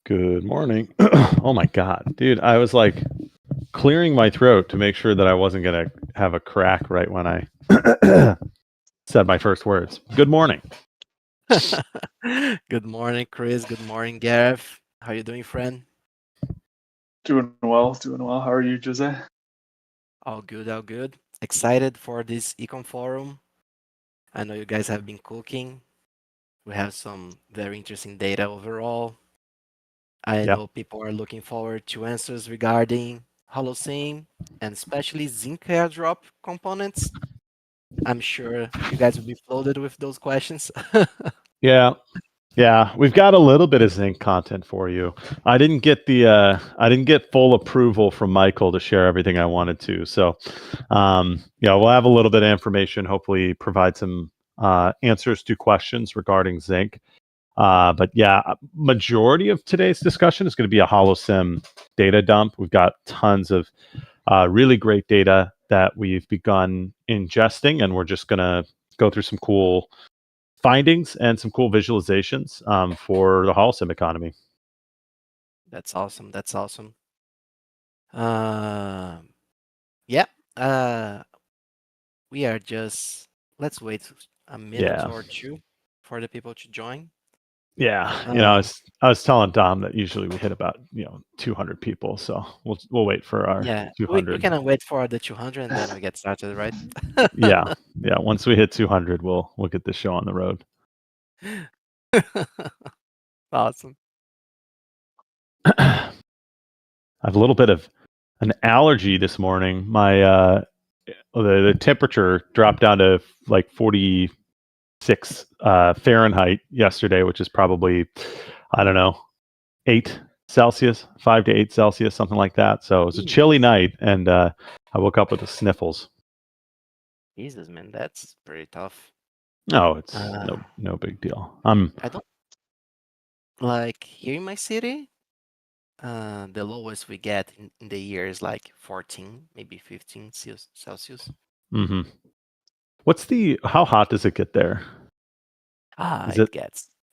Good morning. Oh my God, dude. I was like clearing my throat to make sure that I wasn't going to have a crack right when I said my first words. Good morning. Good morning, Chris. Good morning, Gareth. How you doing, friend? Doing well, doing well. How are you, Jose? All good, all good. Excited for this Econ Forum. I know you guys have been cooking. We have some very interesting data overall. I Yep. know people are looking forward to answers regarding Holocene and especially zinc airdrop components. I'm sure you guys will be flooded with those questions. Yeah. Yeah. We've got a little bit of zinc content for you. I didn't get full approval from Michael to share everything I wanted to. So we'll have a little bit of information, hopefully provide some answers to questions regarding zinc. But yeah, majority of today's discussion is going to be a HoloSim data dump. We've got tons of really great data that we've begun ingesting, and we're just going to go through some cool findings and some cool visualizations for the HoloSim economy. That's awesome. That's awesome. Yeah. We are just, let's wait a minute Yeah. or two for the people to join. Yeah, Uh, I was telling Dom that usually we hit about 200 people, so we'll wait for our yeah, we 200. cannot wait for the 200 and then we get started, right? Yeah, once we hit 200, we'll get this show on the road. Awesome. I have a little bit of an allergy this morning. My the temperature dropped down to like 46 Fahrenheit yesterday, which is probably, I don't know, 8 Celsius, 5 to 8 Celsius, something like that. So it was a chilly night, and I woke up with the sniffles. Jesus, man, that's pretty tough. No, it's Uh, no big deal. I don't like here in my city. The lowest we get in the year is like 14, maybe 15 Celsius. Mm-hmm. How hot does it get there? Is It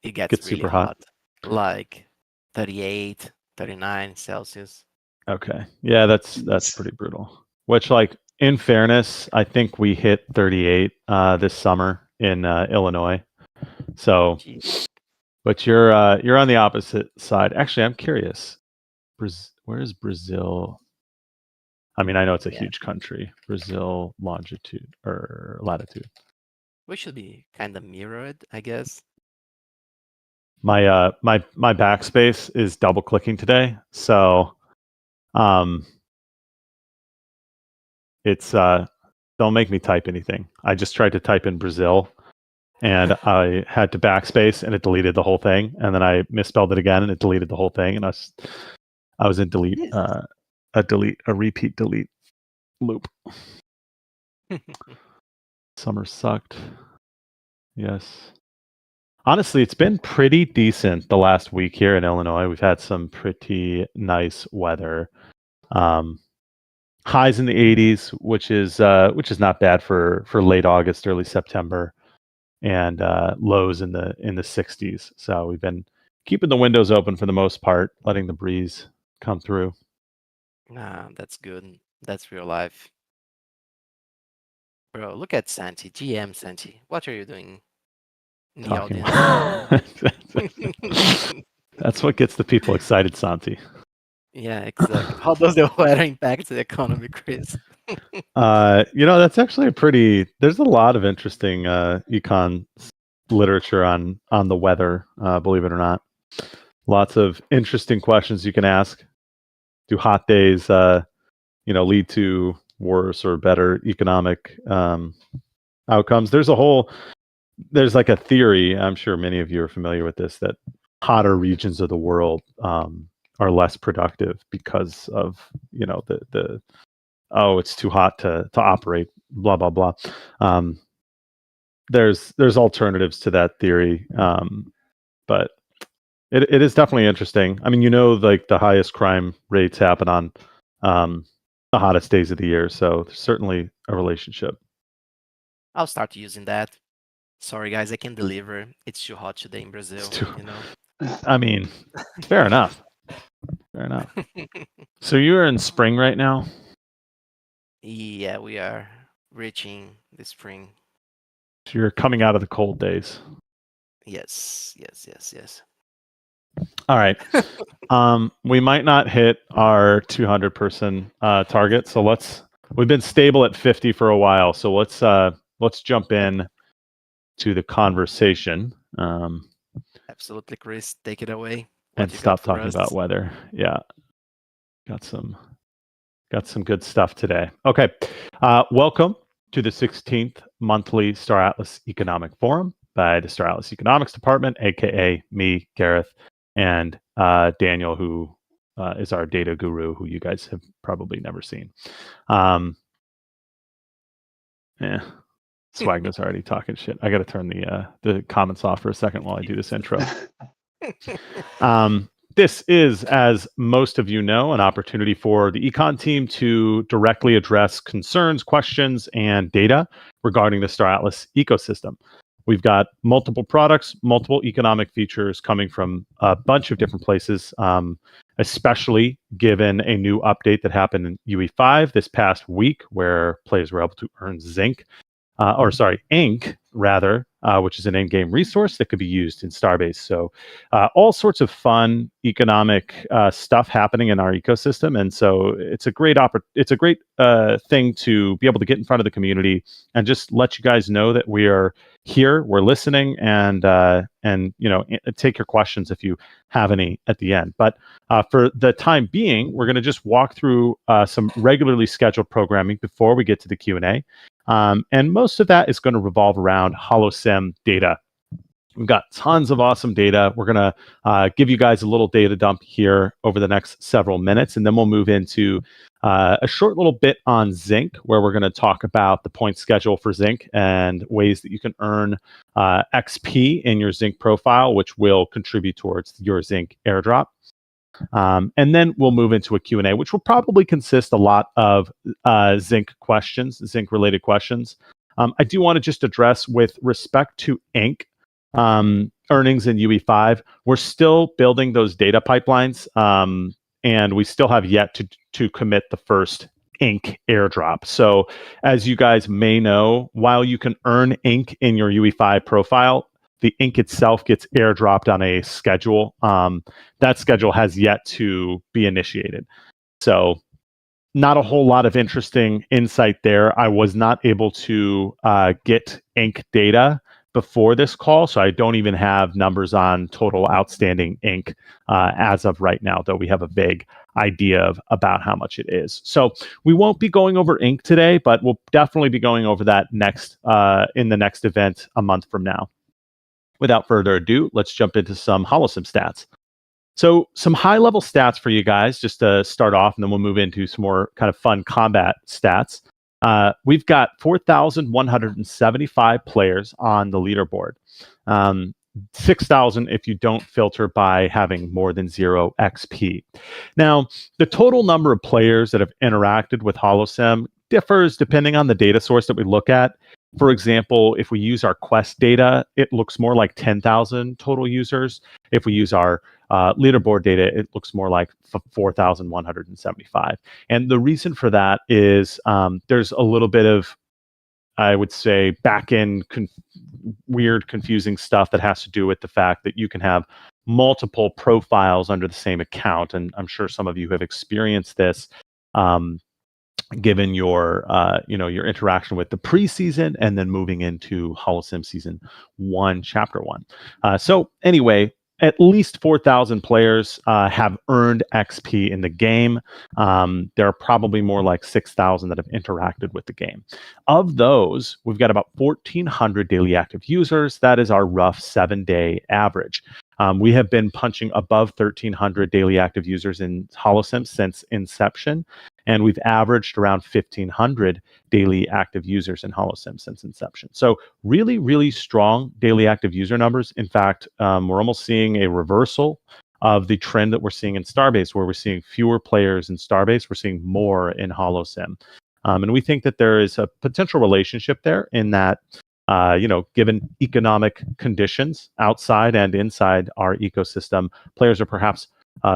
it gets really super hot? like 38, 39 Celsius. Okay. Yeah, that's pretty brutal. Which, like, in fairness, I think we hit 38 this summer in Illinois. So, Jeez. but you're on the opposite side. Actually, I'm curious. Where is Brazil? I mean, I know it's a Yeah, huge country. Brazil longitude or latitude. we should be kind of mirrored, I guess. My my backspace is double clicking today, so it's don't make me type anything. I just tried to type in Brazil, and I had to backspace, and it deleted the whole thing. And then I misspelled it again, and it deleted the whole thing. And I was in a repeat delete loop. Summer sucked. Yes. Honestly, it's been pretty decent the last week here in Illinois. We've had some pretty nice weather. Highs in the 80s, which is not bad for late August, early September, and lows in the 60s. So we've been keeping the windows open for the most part, letting the breeze come through. Nah, that's good. That's real life. Bro, look at Santi, GM Santi. What are you doing in the Talking. audience? That's what gets the people excited, Santi. Yeah, exactly. How does the weather impact the economy, Chris? That's actually there's a lot of interesting econ literature on the weather, believe it or not. Lots of interesting questions you can ask. Do hot days lead to worse or better economic outcomes? There's like a theory, I'm sure many of you are familiar with this, that hotter regions of the world are less productive because of the it's too hot to operate, blah blah blah. There's alternatives to that theory, but it is definitely interesting. I mean, like the highest crime rates happen on the hottest days of the year, so there's certainly a relationship. I'll start using that. Sorry, guys, I can deliver. It's too hot today in Brazil, It's too, you know. I mean, fair enough. Fair enough. So you're in spring right now? Yeah, we are reaching the spring. So you're coming out of the cold days. Yes, yes, yes, yes. All right. We might not hit our 200 person target, so we've been stable at 50 for a while, so let's jump in to the conversation. Absolutely, Chris. Take it away. And What you got stop for talking us? about weather. Yeah. Got some good stuff today. Okay. Welcome to the 16th monthly Star Atlas Economic Forum by the Star Atlas Economics Department, aka me, Gareth, and Daniel, who is our data guru, who you guys have probably never seen. Swagna's already talking shit. I got to turn the comments off for a second while I do this intro. This is, as most of you know, an opportunity for the econ team to directly address concerns, questions, and data regarding the Star Atlas ecosystem. We've got multiple products, multiple economic features coming from a bunch of different places, especially given a new update that happened in UE5 this past week, where players were able to earn ink, rather, which is an in-game resource that could be used in Starbase. So all sorts of fun economic stuff happening in our ecosystem, and so it's a great thing to be able to get in front of the community and just let you guys know that we are here, we're listening, and take your questions if you have any at the end. But for the time being, we're going to just walk through some regularly scheduled programming before we get to the Q&A. And most of that is going to revolve around HoloSim data. We've got tons of awesome data. We're going to give you guys a little data dump here over the next several minutes, and then we'll move into a short little bit on Zinc, where we're going to talk about the point schedule for Zinc and ways that you can earn XP in your Zinc profile, which will contribute towards your Zinc airdrop. And then we'll move into a Q&A, which will probably consist a lot of Zinc related questions. I do want to just address, with respect to ink earnings in UE5, we're still building those data pipelines, and we still have yet to commit the first ink airdrop. So as you guys may know, while you can earn ink in your UE5 profile, the ink itself gets airdropped on a schedule. That schedule has yet to be initiated. So not a whole lot of interesting insight there. I was not able to get ink data before this call, so I don't even have numbers on total outstanding ink as of right now, though we have a vague idea of about how much it is. So we won't be going over ink today, but we'll definitely be going over that next in the next event a month from now. Without further ado, let's jump into some HoloSim stats. So some high-level stats for you guys, just to start off, and then we'll move into some more kind of fun combat stats. We've got 4,175 players on the leaderboard. 6,000 if you don't filter by having more than 0 XP. Now, the total number of players that have interacted with HoloSim differs depending on the data source that we look at. For example, if we use our Quest data, it looks more like 10,000 total users. If we use our leaderboard data, it looks more like 4,175. And the reason for that is there's a little bit of, I would say, back-end weird, confusing stuff that has to do with the fact that you can have multiple profiles under the same account. And I'm sure some of you have experienced this. Given your your interaction with the preseason and then moving into HoloSim Season 1, Chapter 1. So anyway, at least 4,000 players have earned XP in the game. There are probably more like 6,000 that have interacted with the game. Of those, we've got about 1,400 daily active users. That is our rough 7-day average. We have been punching above 1,300 daily active users in HoloSim since inception. And we've averaged around 1,500 daily active users in HoloSim since inception. So really, really strong daily active user numbers. In fact, we're almost seeing a reversal of the trend that we're seeing in Starbase, where we're seeing fewer players in Starbase. We're seeing more in HoloSim. And we think that there is a potential relationship there, in that Given economic conditions outside and inside our ecosystem, players are perhaps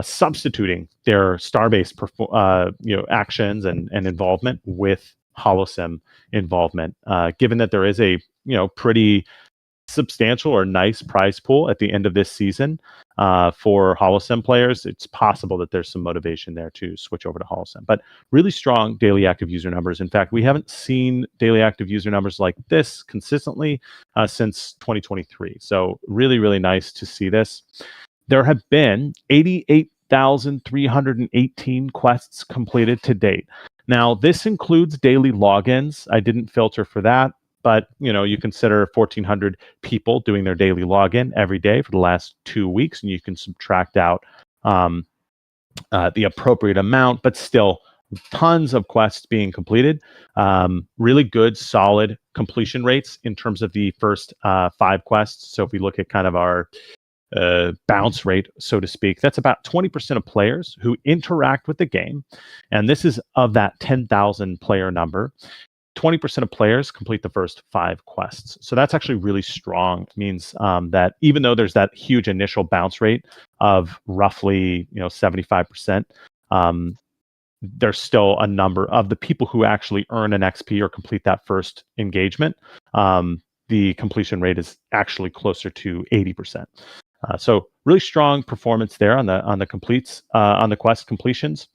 substituting their Starbase actions and involvement with HoloSim involvement. Given that there is a pretty substantial or nice prize pool at the end of this season for HoloSim players, it's possible that there's some motivation there to switch over to HoloSim. But really strong daily active user numbers. In fact, we haven't seen daily active user numbers like this consistently since 2023. So really, really nice to see this. There have been 88,318 quests completed to date. Now, this includes daily logins. I didn't filter for that. But you consider 1,400 people doing their daily login every day for the last 2 weeks, and you can subtract out the appropriate amount. But still, tons of quests being completed. Really good, solid completion rates in terms of the first 5 quests. So if we look at kind of our bounce rate, so to speak, that's about 20% of players who interact with the game, and this is of that 10,000 player number. 20% of players complete the first 5 quests. So that's actually really strong. It means that even though there's that huge initial bounce rate of roughly 75%, there's still a number of the people who actually earn an XP or complete that first engagement. The completion rate is actually closer to 80%. So really strong performance there on the quest completions.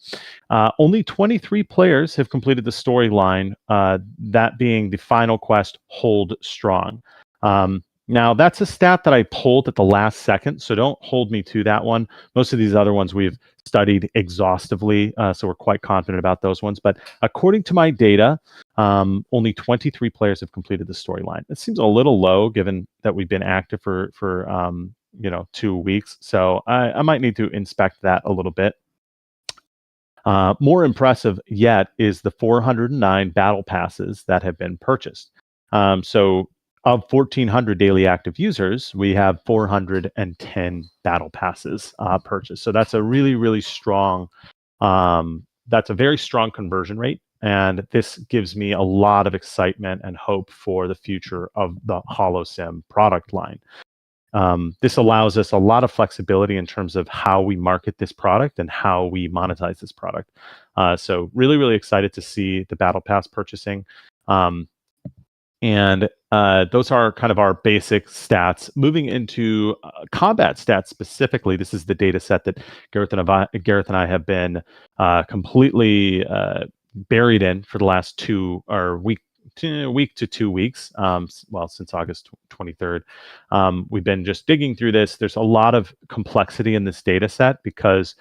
Only 23 players have completed the storyline, that being the final quest, Hold Strong. Now that's a stat that I pulled at the last second, so don't hold me to that one. Most of these other ones we've studied exhaustively, so we're quite confident about those ones. But according to my data, only 23 players have completed the storyline. It seems a little low given that we've been active for 2 weeks. So I might need to inspect that a little bit. More impressive yet is the 409 battle passes that have been purchased. So of 1,400 daily active users, we have 410 battle passes purchased. So that's a really, really strong, that's a very strong conversion rate. And this gives me a lot of excitement and hope for the future of the HoloSim product line. This allows us a lot of flexibility in terms of how we market this product and how we monetize this product. So really, really excited to see the Battle Pass purchasing. And those are kind of our basic stats. Moving into combat stats specifically, this is the data set that Gareth and I have been completely buried in for the last week to 2 weeks, since August 23rd. We've been just digging through this. There's a lot of complexity in this data set because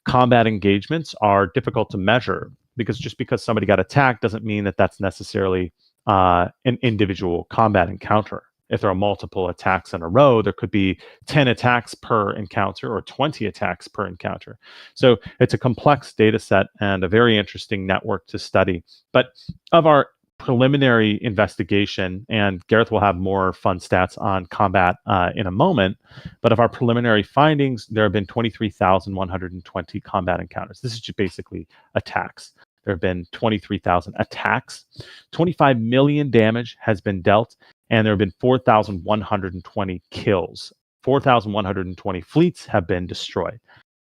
combat engagements are difficult to measure, because just because somebody got attacked doesn't mean that that's necessarily an individual combat encounter. If there are multiple attacks in a row, there could be 10 attacks per encounter or 20 attacks per encounter. So it's a complex data set and a very interesting network to study. But of our preliminary investigation, and Gareth will have more fun stats on combat in a moment, but of our preliminary findings, there have been 23,120 combat encounters. This is just basically attacks. There have been 23,000 attacks, 25 million damage has been dealt, and there have been 4,120 kills. 4,120 fleets have been destroyed.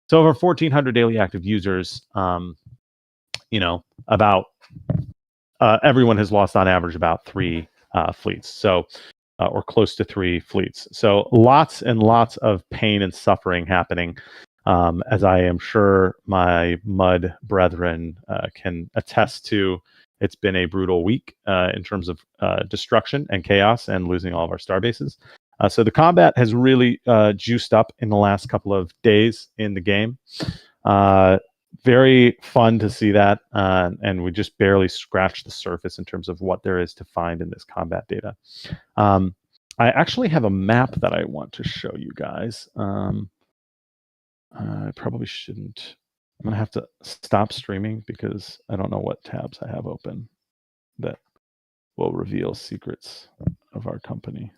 So over 1,400 daily active users, about everyone has lost on average about 3 fleets, so or close to 3 fleets. So lots and lots of pain and suffering happening, as I am sure my mud brethren can attest to. It's been a brutal week in terms of destruction and chaos and losing all of our star bases. So the combat has really juiced up in the last couple of days in the game. Very fun to see that, and we just barely scratched the surface in terms of what there is to find in this combat data. I actually have a map that I want to show you guys. I probably shouldn't. I'm going to have to stop streaming because I don't know what tabs I have open that will reveal secrets of our company.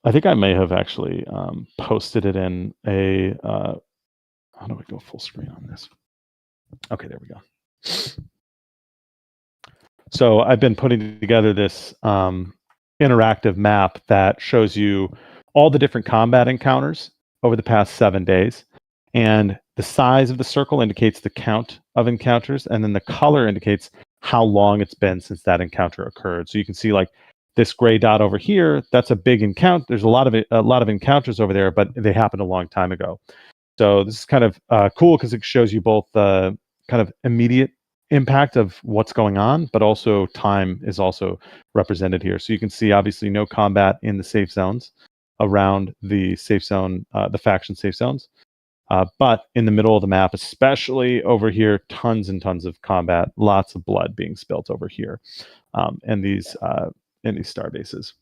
I think I may have actually posted it in a, how do we go full screen on this? Okay, there we go. So I've been putting together this interactive map that shows you all the different combat encounters over the past 7 days. And the size of the circle indicates the count of encounters, and then the color indicates how long it's been since that encounter occurred. So you can see like this gray dot over here, that's a big encounter. There's a lot of encounters over there, but they happened a long time ago. So this is kind of cool because it shows you both the kind of immediate impact of what's going on, but also time is also represented here. So you can see obviously no combat in the safe zones around the safe zone, the faction safe zones. But in the middle of the map, especially over here, tons and tons of combat, lots of blood being spilt over here, and these star bases.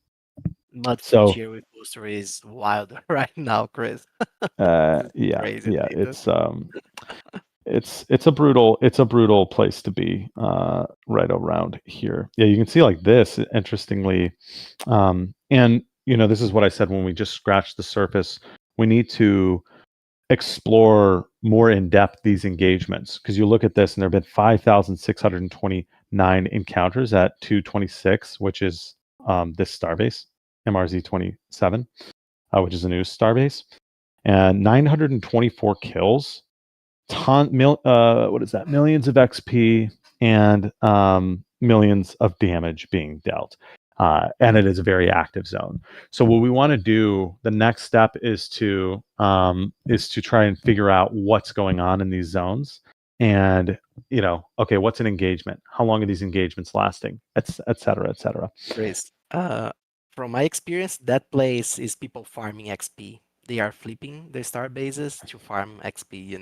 Mud So here with booster is wild right now, Chris. yeah, Crazy yeah, data. it's a brutal place to be right around here. Yeah, you can see like this, interestingly, and this is what I said when we just scratched the surface. We need to explore more in depth these engagements, because you look at this and there have been 5,629 encounters at 226, which is this starbase, MRZ 27, which is a new starbase, and 924 kills, what is that? Millions of XP and millions of damage being dealt. And it is a very active zone. So what we want to do, the next step is to try and figure out what's going on in these zones, and okay, what's an engagement? How long are these engagements lasting? Et cetera, et cetera. Chris, from my experience, that place is people farming XP. They are flipping their star bases to farm XP.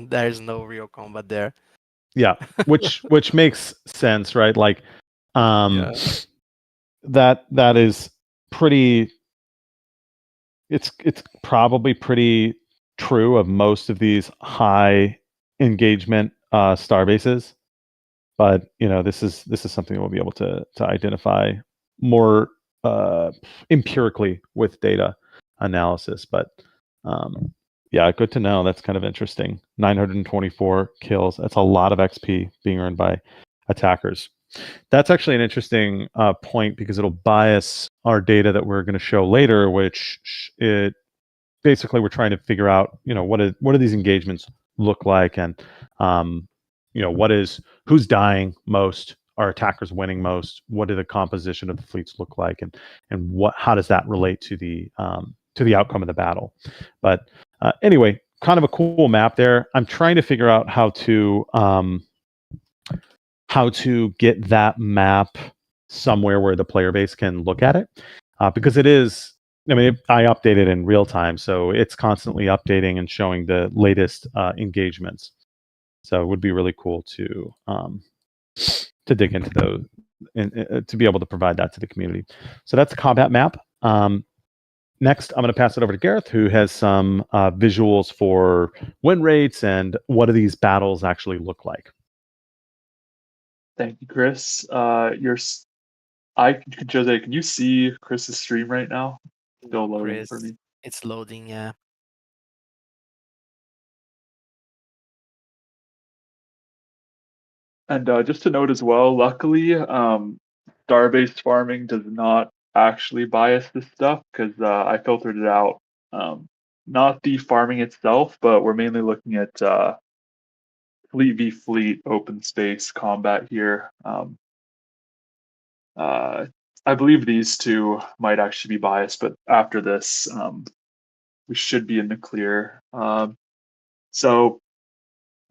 There's no real combat there. Yeah, which makes sense, right? Like, Yeah. that is pretty. It's probably pretty true of most of these high engagement star bases, but this is something we'll be able to identify more empirically with data analysis. But yeah, good to know. That's kind of interesting. 924 kills. That's a lot of XP being earned by attackers. That's actually an interesting point, because it'll bias our data that we're going to show later, which basically we're trying to figure out, what do these engagements look like, and who's dying most, are attackers winning most, what do the composition of the fleets look like, and how does that relate to the outcome of the battle. But anyway, kind of a cool map there. I'm trying to figure out how to get that map somewhere where the player base can look at it, because it is. I mean, I update it in real time, so it's constantly updating and showing the latest engagements. So it would be really cool to dig into those and to be able to provide that to the community. So that's the combat map. Next, I'm going to pass it over to Gareth, who has some visuals for win rates and what do these battles actually look like. Thank you, Chris. Jose, can you see Chris's stream right now? Still loading Chris, for me. it's loading, yeah. And just to note as well, luckily, star-based farming does not actually bias this stuff, because I filtered it out. Not the farming itself, but we're mainly looking at fleet v fleet open space combat here. I believe these two might actually be biased, but after this, we should be in the clear. So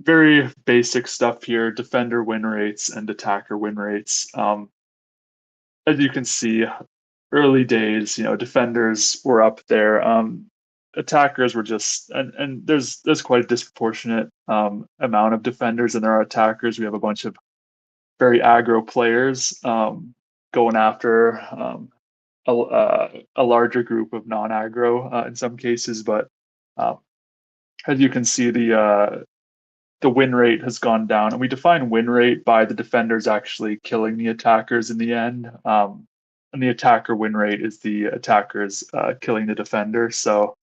very basic stuff here: defender win rates and attacker win rates. As you can see, early days, defenders were up there. Attackers were just, and there's quite a disproportionate amount of defenders, and there are attackers. We have a bunch of very aggro players going after a larger group of non-aggro in some cases. But as you can see, the win rate has gone down, and we define win rate by the defenders actually killing the attackers in the end. And the attacker win rate is the attackers killing the defender. So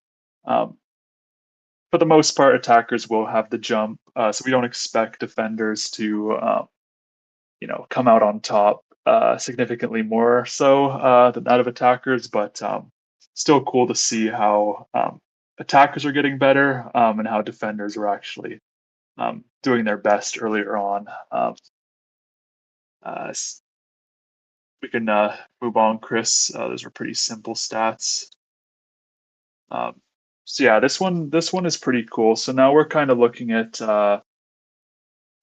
for the most part, attackers will have the jump. So we don't expect defenders to come out on top significantly more so than that of attackers, but still cool to see how attackers are getting better and how defenders are actually doing their best earlier on. We can move on, Chris. Those are pretty simple stats. So yeah, this one is pretty cool. So now we're kind of looking at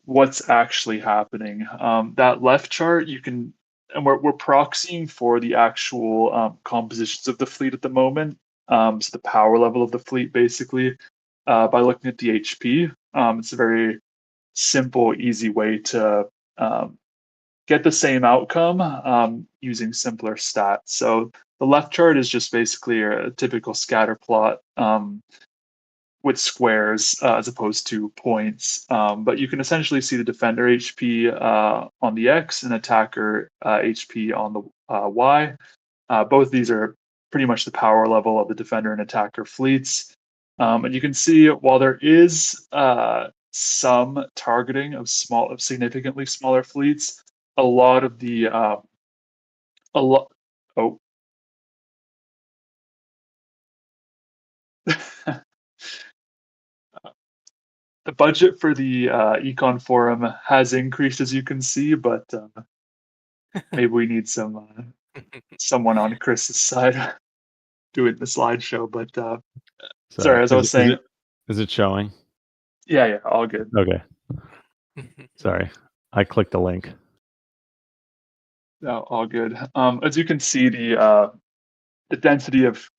what's actually happening. That left chart, you can, and we're proxying for the actual compositions of the fleet at the moment. So the power level of the fleet, basically, by looking at the HP. It's a very simple, easy way to get the same outcome using simpler stats. So the left chart is just basically a typical scatter plot with squares as opposed to points. But you can essentially see the defender HP on the X and attacker HP on the Y. Both these are pretty much the power level of the defender and attacker fleets. And you can see while there is some targeting of significantly smaller fleets, a lot of the a lot. Oh. The budget for the econ forum has increased, as you can see, but maybe we need someone on Chris's side doing the slideshow. But sorry, as I was saying, is it showing? Yeah, all good. Okay. Sorry, I clicked the link. No, all good. As you can see, the density of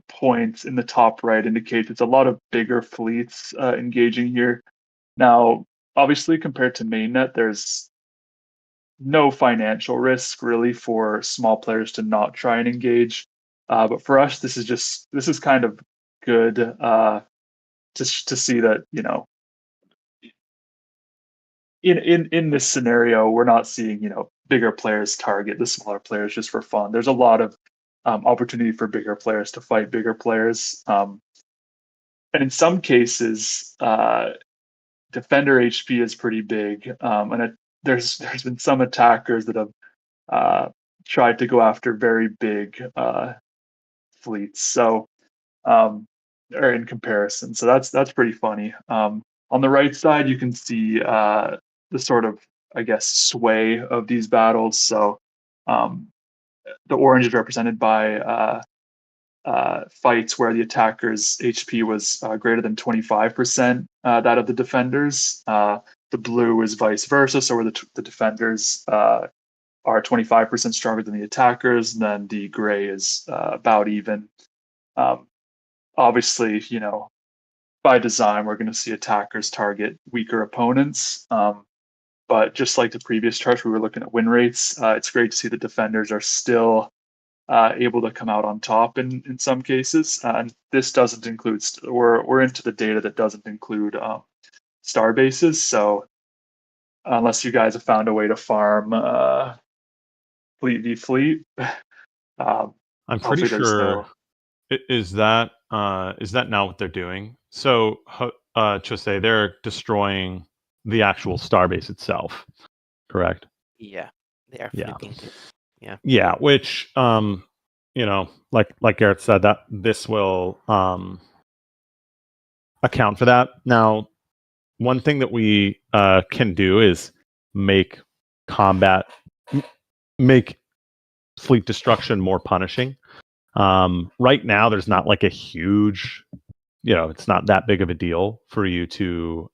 points in the top right indicates it's a lot of bigger fleets engaging here. Now, obviously, compared to mainnet, there's no financial risk really for small players to not try and engage. But for us, this is kind of good to see that, in this scenario, we're not seeing, bigger players target the smaller players just for fun. There's a lot of opportunity for bigger players to fight bigger players. And in some cases, defender HP is pretty big. And there's been some attackers that have tried to go after very big fleets. So, or in comparison, so that's pretty funny. On the right side, you can see the sort of, I guess, sway of these battles. So, the orange is represented by fights where the attacker's HP was greater than 25% that of the defenders. The blue is vice versa, so where the defenders are 25% stronger than the attackers, and then the gray is about even. Obviously, by design, we're going to see attackers target weaker opponents. But just like the previous charts, we were looking at win rates. It's great to see the defenders are still able to come out on top in some cases. And this doesn't include, we're into the data that doesn't include star bases. So unless you guys have found a way to farm fleet v fleet, I'm pretty sure. Is that now what they're doing? So Chose, they're destroying the actual starbase itself, correct? Yeah, they are flipping it. Yeah. Yeah, which like Garrett said, that this will account for that. Now, one thing that we can do is make fleet destruction more punishing. Right now, there's not like a huge, it's not that big of a deal for you to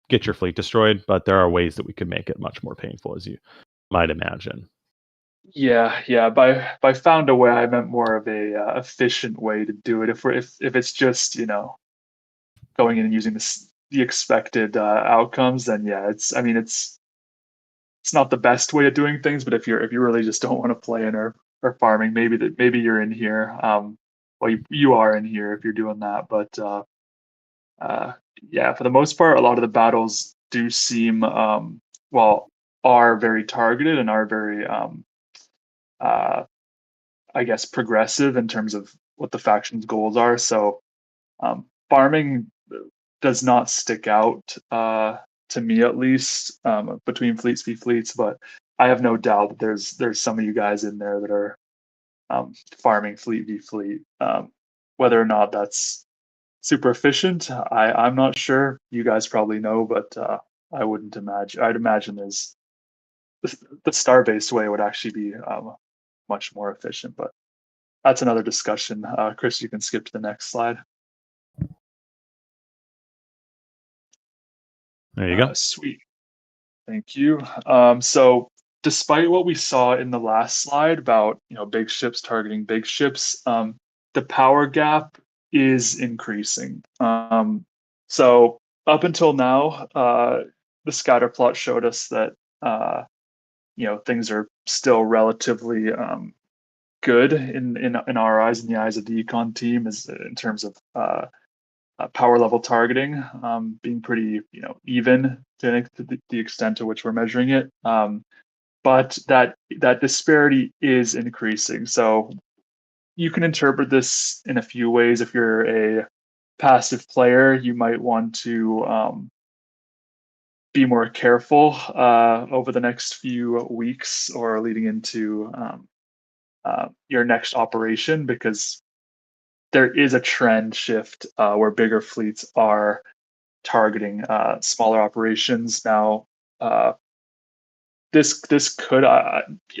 get your fleet destroyed, but there are ways that we could make it much more painful, as you might imagine. Yeah. By found a way, I meant more of a efficient way to do it. If it's just going in and using the expected outcomes, then yeah, it's not the best way of doing things. But if you really just don't want to play in or farming, maybe you're in here. Well, you are in here if you're doing that. But yeah, for the most part, a lot of the battles do seem are very targeted and are very I guess progressive in terms of what the faction's goals are. So farming does not stick out to me at least, between fleets v fleets. But I have no doubt that there's some of you guys in there that are farming fleet v fleet. Whether or not that's super efficient, I'm not sure. You guys probably know, but I wouldn't imagine. I'd imagine there's the star-based way would actually be much more efficient, but that's another discussion. Chris, you can skip to the next slide. There you go. Sweet. Thank you. So despite what we saw in the last slide about big ships targeting big ships, the power gap is increasing. So up until now, the scatter plot showed us that things are still relatively good in our eyes, in the eyes of the econ team, is in terms of power level targeting, being pretty even to the extent to which we're measuring it. But that disparity is increasing. So you can interpret this in a few ways. If you're a passive player, you might want to be more careful over the next few weeks or leading into your next operation, because there is a trend shift where bigger fleets are targeting smaller operations. Now, this could,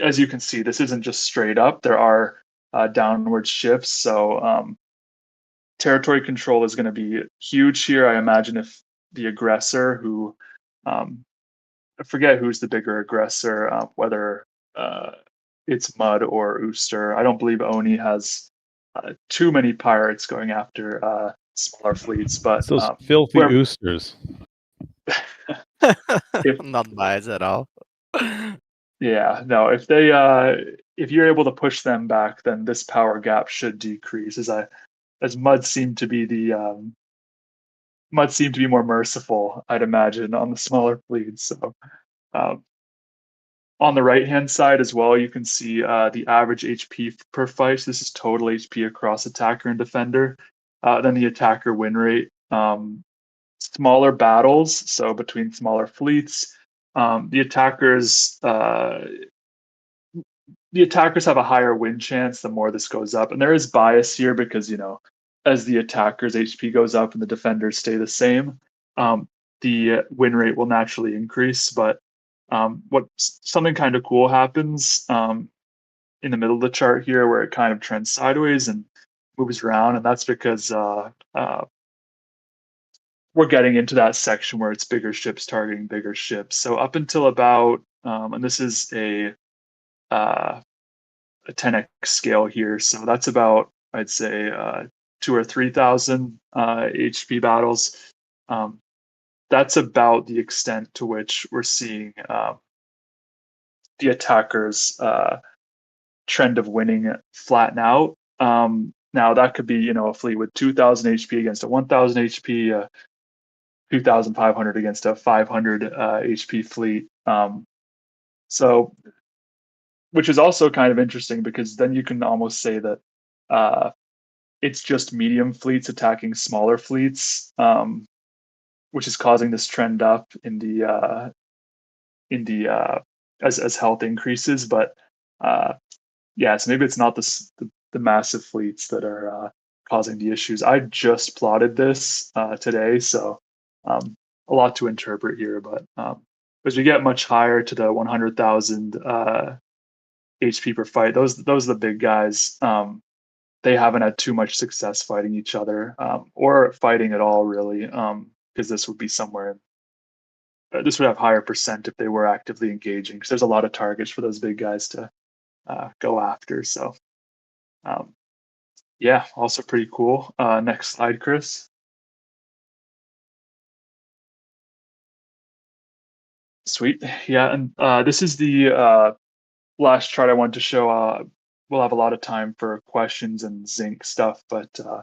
as you can see, this isn't just straight up. There are downward shifts. So territory control is going to be huge here. I imagine if the aggressor, who I forget who's the bigger aggressor, whether it's Mud or Ooster. I don't believe Oni has too many pirates going after smaller fleets, but It's those filthy oosters. I'm not biased at all. Yeah, no. If they, if you're able to push them back, then this power gap should decrease. As Mud seemed to be more merciful, I'd imagine, on the smaller fleets. So, on the right-hand side as well, you can see the average HP per fight. So this is total HP across attacker and defender. Then the attacker win rate. Smaller battles, so between smaller fleets, the attackers have a higher win chance the more this goes up. And there is bias here because, as the attackers' HP goes up and the defenders stay the same, the win rate will naturally increase. But something kind of cool happens in the middle of the chart here, where it kind of trends sideways and moves around, and that's because we're getting into that section where it's bigger ships targeting bigger ships. So up until about, and this is a 10x scale here, so that's about, I'd say, 2,000 or 3,000 HP battles. That's about the extent to which we're seeing the attackers' trend of winning flatten out. Now that could be, a fleet with 2,000 HP against a 1,000 HP, 2,500 against a 500 HP fleet. So, which is also kind of interesting, because then you can almost say that it's just medium fleets attacking smaller fleets, which is causing this trend up in the as health increases. But yeah, so maybe it's not the massive fleets that are causing the issues. I just plotted this today, so a lot to interpret here. But as we get much higher to the 100,000 HP per fight, those are the big guys. They haven't had too much success fighting each other, or fighting at all, really, because this would be somewhere. This would have higher percent if they were actively engaging, because there's a lot of targets for those big guys to go after. So, yeah, also pretty cool. Next slide, Chris. Sweet. Yeah, and this is the last chart I wanted to show. We'll have a lot of time for questions and zinc stuff, but the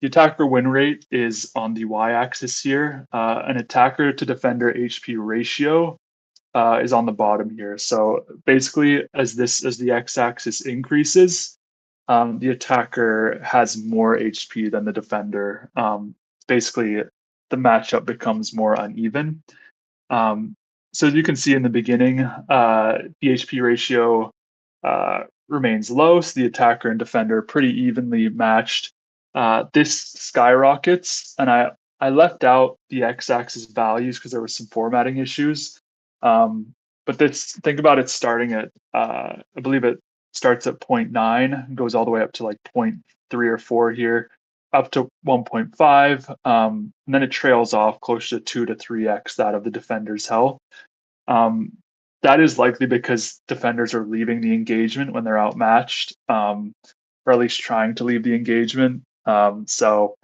attacker win rate is on the y-axis here. An attacker to defender HP ratio is on the bottom here. So basically, as the x-axis increases, the attacker has more HP than the defender. Basically, the matchup becomes more uneven. So as you can see in the beginning, HP ratio remains low, so the attacker and defender are pretty evenly matched. This skyrockets, and I left out the x-axis values because there were some formatting issues. But think about it starting at, I believe it starts at 0.9, goes all the way up to like 0.3 or 4 here, up to 1.5, and then it trails off close to 2 to 3x that of the defender's health. That is likely because defenders are leaving the engagement when they're outmatched, or at least trying to leave the engagement. So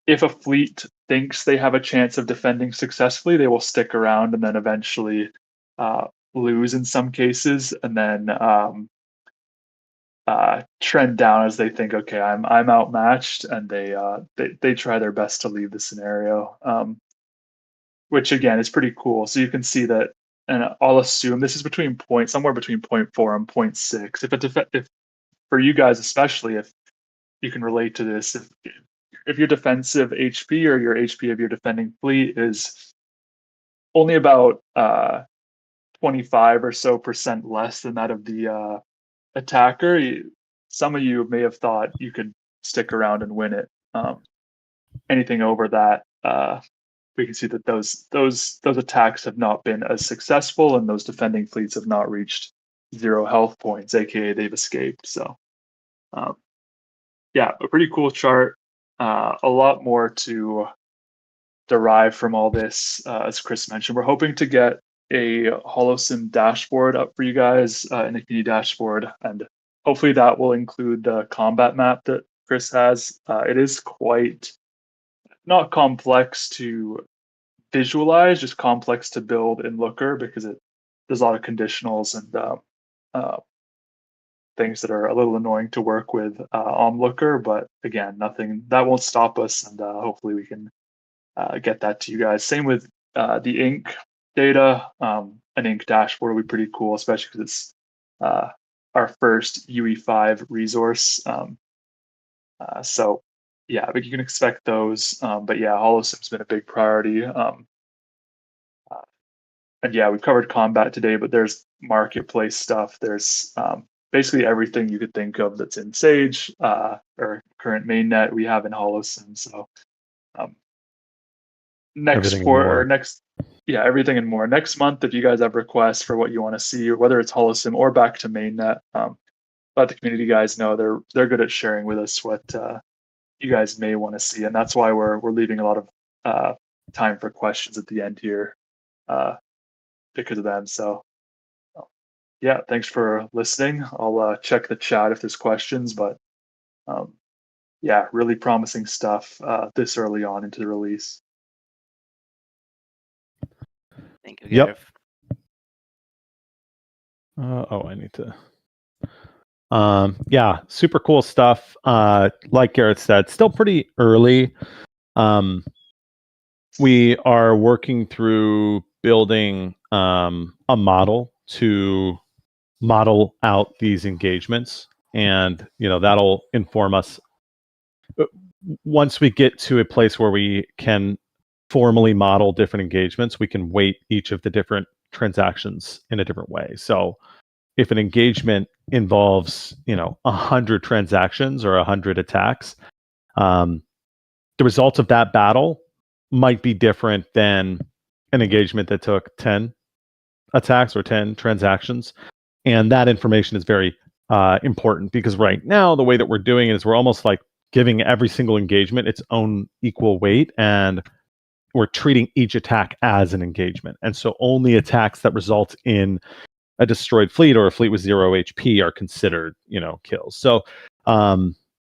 if a fleet thinks they have a chance of defending successfully, they will stick around and then eventually lose in some cases, and then trend down as they think, okay, I'm outmatched, and they try their best to leave the scenario, which again is pretty cool. So you can see that, and I'll assume this is somewhere between 0.4 and 0.6. If for you guys especially, if you can relate to this, if your defensive HP or your HP of your defending fleet is only about 25 or so % less than that of the attacker, some of you may have thought you could stick around and win it. Anything over that, we can see that those attacks have not been as successful, and those defending fleets have not reached 0 health points, aka they've escaped. So, yeah, a pretty cool chart. A lot more to derive from all this. As Chris mentioned, we're hoping to get a HoloSim dashboard up for you guys in the community dashboard, and hopefully that will include the combat map that Chris has. It is quite not complex to visualize, just complex to build in Looker, because there's a lot of conditionals and things that are a little annoying to work with on Looker. But again, nothing that won't stop us, and hopefully we can get that to you guys. Same with the ink data. An ink dashboard will be pretty cool, especially because it's our first UE5 resource. So yeah, but you can expect those. But yeah, HoloSim's been a big priority. And yeah, we've covered combat today, but there's marketplace stuff. There's basically everything you could think of that's in Sage or current mainnet we have in HoloSim. So everything and more. Next month, if you guys have requests for what you want to see, or whether it's HoloSim or back to mainnet, let the community guys know. They're good at sharing with us what you guys may want to see, and that's why we're leaving a lot of time for questions at the end here because of them. So yeah, thanks for listening. I'll check the chat if there's questions, but yeah, really promising stuff this early on into the release. Thank you, Yep. Gareth. I need to. Yeah, super cool stuff. Like Garrett said, still pretty early. We are working through building a model to model out these engagements, and that'll inform us. Once we get to a place where we can formally model different engagements, we can weight each of the different transactions in a different way. So if an engagement involves 100 transactions or 100 attacks, the results of that battle might be different than an engagement that took 10 attacks or 10 transactions. And that information is very important, because right now the way that we're doing it is we're almost like giving every single engagement its own equal weight, and we're treating each attack as an engagement. And so only attacks that result in a destroyed fleet or a fleet with 0 HP are considered, kills. So,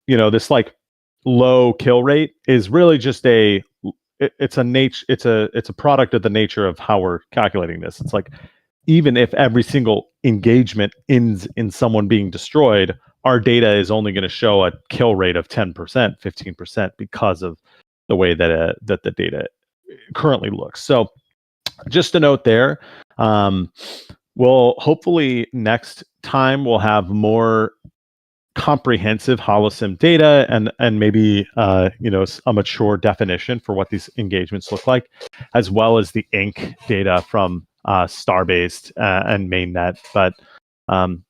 this like low kill rate is really just it's a product of the nature of how we're calculating this. It's like, even if every single engagement ends in someone being destroyed, our data is only going to show a kill rate of 10%, 15%, because of the way that the data currently looks. So just a note there. We'll hopefully next time we'll have more comprehensive holosim data and maybe a mature definition for what these engagements look like, as well as the ink data from Starbase and mainnet. But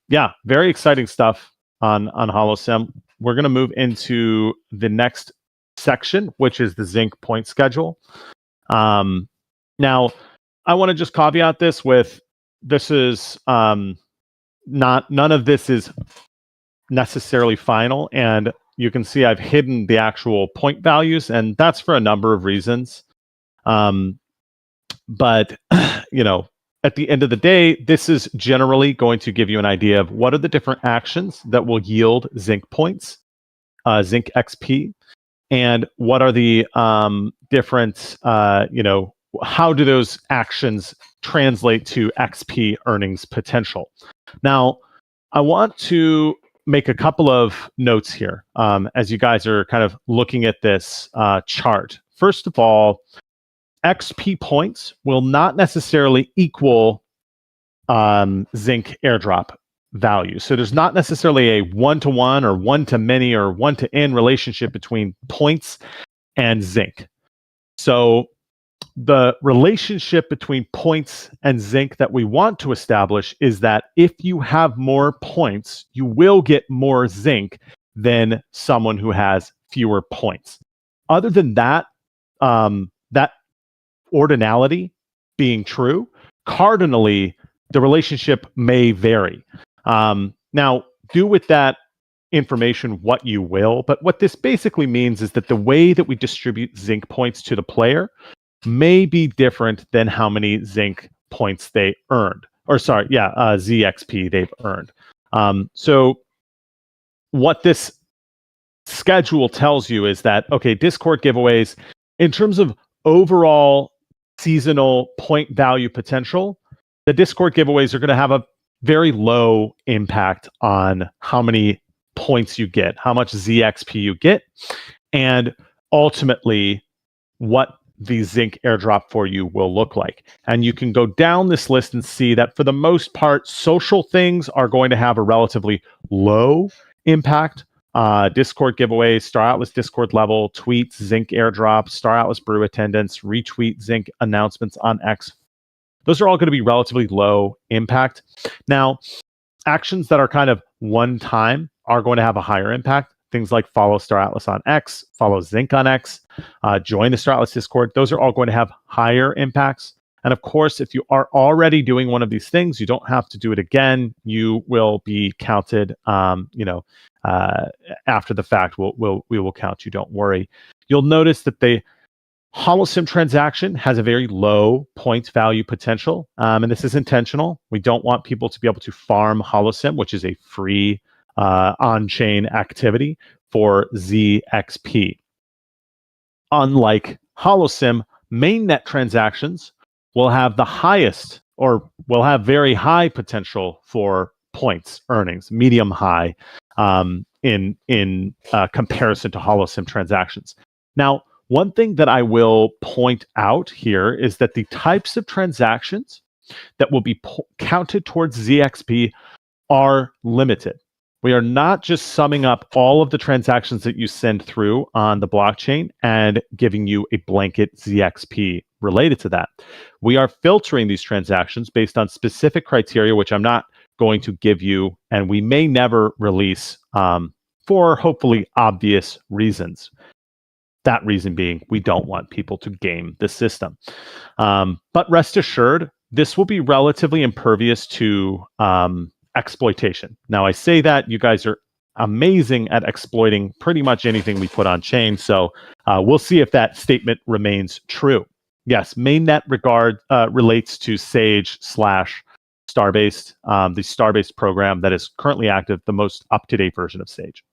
yeah, very exciting stuff on holosim. We're going to move into the next section, which is the zinc point schedule. Now, I want to just caveat this with this is none of this is necessarily final, and you can see I've hidden the actual point values, and that's for a number of reasons. But at the end of the day, this is generally going to give you an idea of what are the different actions that will yield zinc points, zinc XP, and what are the different, how do those actions translate to XP earnings potential? Now, I want to make a couple of notes here as you guys are kind of looking at this chart. First of all, XP points will not necessarily equal zinc airdrop value. So there's not necessarily a one-to-one or one-to-many or one-to-n relationship between points and zinc. So the relationship between points and zinc that we want to establish is that if you have more points, you will get more zinc than someone who has fewer points. Other than that, that ordinality being true, cardinally, the relationship may vary. Now, do with that information what you will, but what this basically means is that the way that we distribute zinc points to the player may be different than how many zinc points they earned. ZXP they've earned. So what this schedule tells you is that, okay, Discord giveaways, in terms of overall seasonal point value potential, the Discord giveaways are going to have a very low impact on how many points you get, how much ZXP you get, and ultimately what the zinc airdrop for you will look like. And you can go down this list and see that for the most part, social things are going to have a relatively low impact. Discord giveaways, Star Atlas Discord level, tweets, zinc airdrop, Star Atlas brew attendance, retweet zinc announcements on X. Those are all going to be relatively low impact. Now, actions that are kind of one time are going to have a higher impact. Things like follow Star Atlas on X, follow Zinc on X, join the Star Atlas Discord. Those are all going to have higher impacts. And of course, if you are already doing one of these things, you don't have to do it again. You will be counted, after the fact. We will count you. Don't worry. You'll notice that the holosim transaction has a very low point value potential, and this is intentional. We don't want people to be able to farm holosim, which is a free on-chain activity, for ZXP. Unlike holosim, mainnet transactions will have the highest, or will have very high potential for points earnings, medium high, in comparison to holosim transactions. Now, one thing that I will point out here is that the types of transactions that will be counted towards ZXP are limited. We are not just summing up all of the transactions that you send through on the blockchain and giving you a blanket ZXP related to that. We are filtering these transactions based on specific criteria, which I'm not going to give you, and we may never release for hopefully obvious reasons. That reason being, we don't want people to game the system. But rest assured, this will be relatively impervious to exploitation. Now, I say that you guys are amazing at exploiting pretty much anything we put on chain, so we'll see if that statement remains true. Yes, mainnet relates to Sage/Starbase, the Starbase program that is currently active, the most up-to-date version of Sage.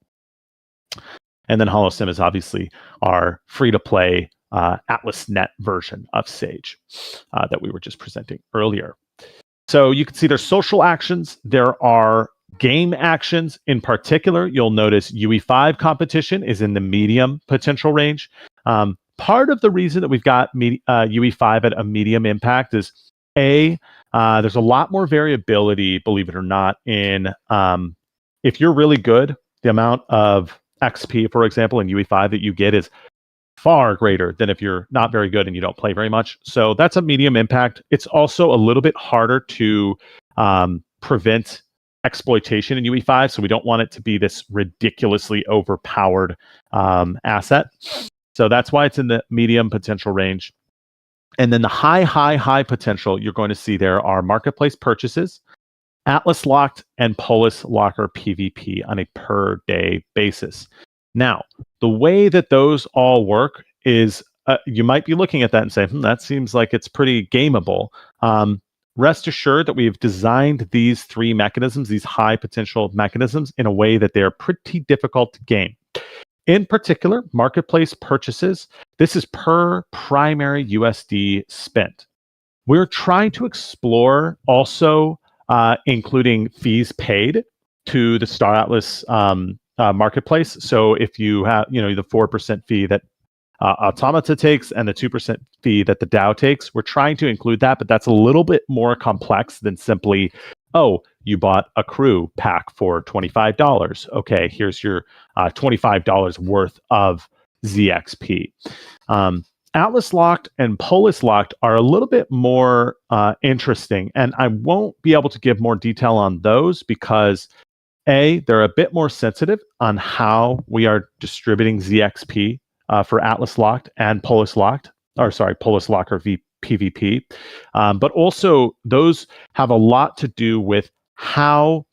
And then holosim is obviously our free-to-play AtlasNet version of Sage that we were just presenting earlier. So you can see there's social actions. There are game actions. In particular, you'll notice UE5 competition is in the medium potential range. Part of the reason that we've got UE5 at a medium impact is, there's a lot more variability, believe it or not, in if you're really good The amount of XP, for example, in UE5 that you get is far greater than if you're not very good and you don't play very much. So that's a medium impact. It's also a little bit harder to prevent exploitation in UE5, so we don't want it to be this ridiculously overpowered asset. So that's why it's in the medium potential range. And then the high potential you're going to see there are marketplace purchases, Atlas locked, and Polis locker PvP on a per day basis. Now, the way that those all work is you might be looking at that and say, that seems like it's pretty gameable. Rest assured that we've designed these three mechanisms, these high potential mechanisms, in a way that they're pretty difficult to game. In particular, marketplace purchases, this is per primary USD spent. We're trying to explore also including fees paid to the StarAtlas marketplace. So if you have, the 4% fee that Automata takes and the 2% fee that the DAO takes, we're trying to include that, but that's a little bit more complex than simply, oh, you bought a crew pack for $25. Okay, here's your $25 worth of ZXP. Atlas locked and Polis locked are a little bit more interesting, and I won't be able to give more detail on those because they're a bit more sensitive on how we are distributing ZXP for Atlas locked and Polis locked, Polis locker PvP. But also those have a lot to do with how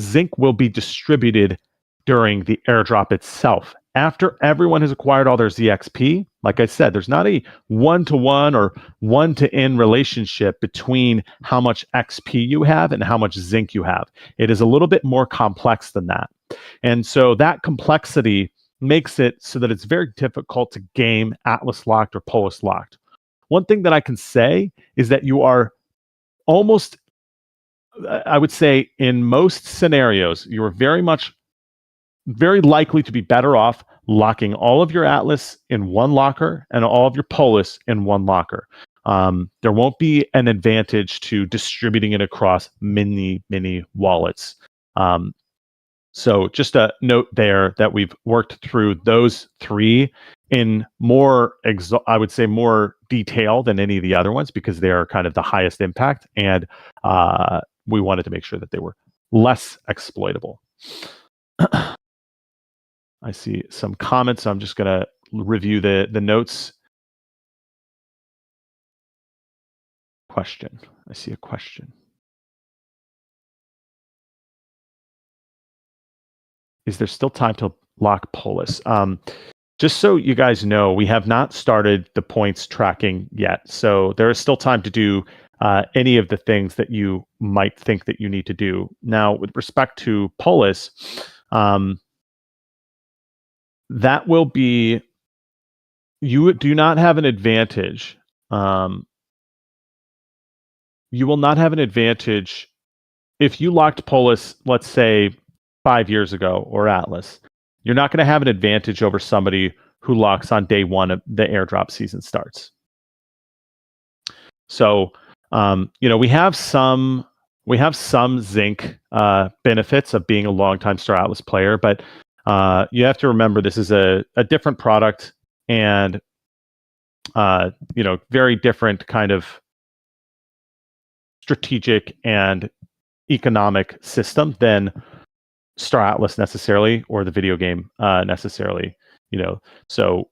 Zinc will be distributed during the airdrop itself. After everyone has acquired all their ZXP, like I said, there's not a one-to-one or one-to-N relationship between how much XP you have and how much Zinc you have. It is a little bit more complex than that. And so that complexity makes it so that it's very difficult to game Atlas locked or Polis locked. One thing that I can say is that you are almost, I would say, in most scenarios, you are very likely to be better off locking all of your Atlas in one locker and all of your Polis in one locker. There won't be an advantage to distributing it across many wallets. So just a note there that we've worked through those three in more, I would say, more detail than any of the other ones because they are kind of the highest impact, and we wanted to make sure that they were less exploitable. I see some comments, so I'm just going to review the notes. Question. I see a question. Is there still time to lock Polis? Just so you guys know, we have not started the points tracking yet. So there is still time to do any of the things that you might think that you need to do. Now, with respect to Polis, that will be, you do not have an advantage. You will not have an advantage if you locked Polis, let's say 5 years ago, or Atlas. You're not going to have an advantage over somebody who locks on day one of the airdrop season starts. So, we have some Zinc benefits of being a longtime StarAtlas player, but you have to remember this is a different product and very different kind of strategic and economic system than StarAtlas necessarily, or the video game necessarily. So